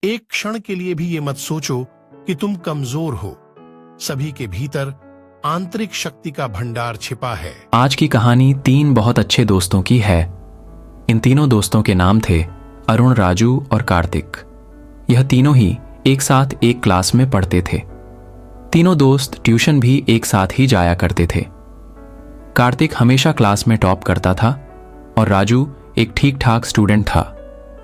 एक क्षण के लिए भी ये मत सोचो कि तुम कमजोर हो। सभी के भीतर आंतरिक शक्ति का भंडार छिपा है। आज की कहानी 3 बहुत अच्छे दोस्तों की है। इन तीनों दोस्तों के नाम थे अरुण, राजू और कार्तिक। यह तीनों ही एक साथ एक क्लास में पढ़ते थे। तीनों दोस्त ट्यूशन भी एक साथ ही जाया करते थे। कार्तिक हमेशा क्लास में टॉप करता था और राजू एक ठीक ठाक स्टूडेंट था।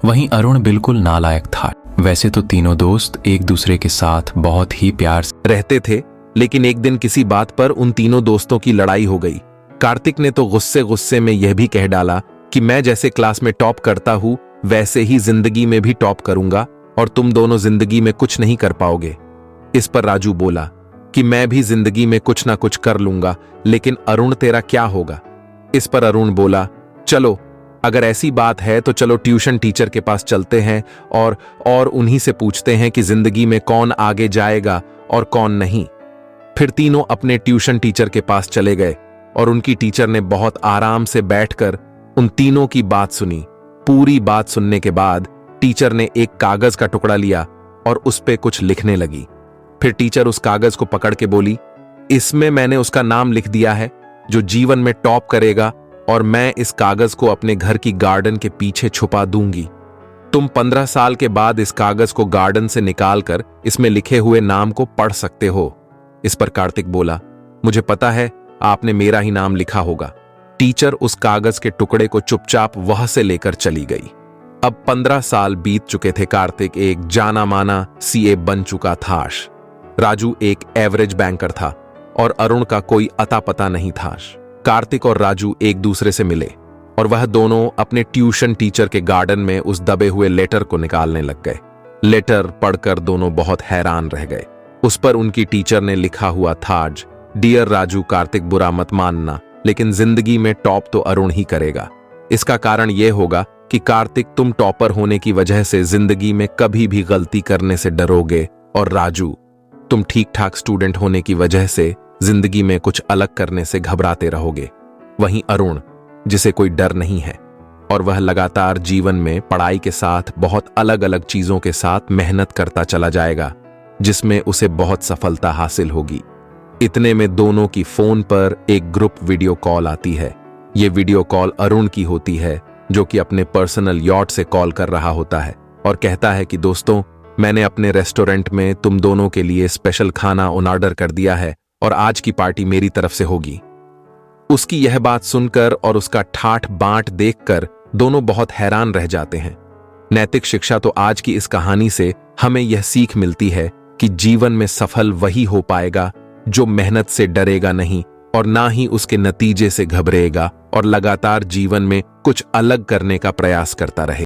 वहीं अरुण बिल्कुल नालायक था। वैसे तो तीनों दोस्त एक दूसरे के साथ बहुत ही प्यार से रहते थे, लेकिन एक दिन किसी बात पर उन तीनों दोस्तों की लड़ाई हो गई। कार्तिक ने तो गुस्से गुस्से में यह भी कह डाला कि मैं जैसे क्लास में टॉप करता हूं वैसे ही जिंदगी में भी टॉप करूंगा और तुम दोनों जिंदगी में कुछ नहीं कर पाओगे। इस पर राजू बोला कि मैं भी जिंदगी में कुछ ना कुछ कर लूंगा, लेकिन अरुण तेरा क्या होगा। इस पर अरुण बोला, चलो अगर ऐसी बात है तो चलो ट्यूशन टीचर के पास चलते हैं और उन्हीं से पूछते हैं कि जिंदगी में कौन आगे जाएगा और कौन नहीं। फिर तीनों अपने ट्यूशन टीचर के पास चले गए और उनकी टीचर ने बहुत आराम से बैठकर उन तीनों की बात सुनी। पूरी बात सुनने के बाद टीचर ने एक कागज का टुकड़ा लिया और उस पे कुछ लिखने लगी। फिर टीचर उस कागज को पकड़ के बोली, इसमें मैंने उसका नाम लिख दिया है जो जीवन में टॉप करेगा और मैं इस कागज को अपने घर की गार्डन के पीछे छुपा दूंगी। तुम 15 साल के बाद इस कागज को गार्डन से निकालकर इसमें लिखे हुए नाम को पढ़ सकते हो। इस पर कार्तिक बोला, मुझे पता है आपने मेरा ही नाम लिखा होगा। टीचर उस कागज के टुकड़े को चुपचाप वहां से लेकर चली गई। अब 15 साल बीत चुके थे। कार्तिक एक जाना माना सीए बन चुका था। राजू एक एवरेज बैंकर था और अरुण का कोई अता पता नहीं था। कार्तिक और राजू एक दूसरे से मिले और वह दोनों अपने ट्यूशन टीचर के गार्डन में उस दबे हुए लेटर को निकालने लग गए। लेटर पढ़कर दोनों बहुत हैरान रह गए। उस पर उनकी टीचर ने लिखा हुआ था, डियर राजू, कार्तिक बुरा मत मानना, लेकिन जिंदगी में टॉप तो अरुण ही करेगा। इसका कारण यह होगा कि कार्तिक तुम टॉपर होने की वजह से जिंदगी में कभी भी गलती करने से डरोगे और राजू तुम ठीक ठाक स्टूडेंट होने की वजह से जिंदगी में कुछ अलग करने से घबराते रहोगे। वहीं अरुण, जिसे कोई डर नहीं है और वह लगातार जीवन में पढ़ाई के साथ बहुत अलग अलग चीजों के साथ मेहनत करता चला जाएगा, जिसमें उसे बहुत सफलता हासिल होगी। इतने में दोनों की फोन पर एक ग्रुप वीडियो कॉल आती है। ये वीडियो कॉल अरुण की होती है, जो कि अपने पर्सनल यॉट से कॉल कर रहा होता है और कहता है कि दोस्तों, मैंने अपने रेस्टोरेंट में तुम दोनों के लिए स्पेशल खाना ऑर्डर कर दिया है और आज की पार्टी मेरी तरफ से होगी। उसकी यह बात सुनकर और उसका ठाठ बांट देखकर दोनों बहुत हैरान रह जाते हैं। नैतिक शिक्षा तो आज की इस कहानी से हमें यह सीख मिलती है कि जीवन में सफल वही हो पाएगा जो मेहनत से डरेगा नहीं और ना ही उसके नतीजे से घबराएगा और लगातार जीवन में कुछ अलग करने का प्रयास करता रहे।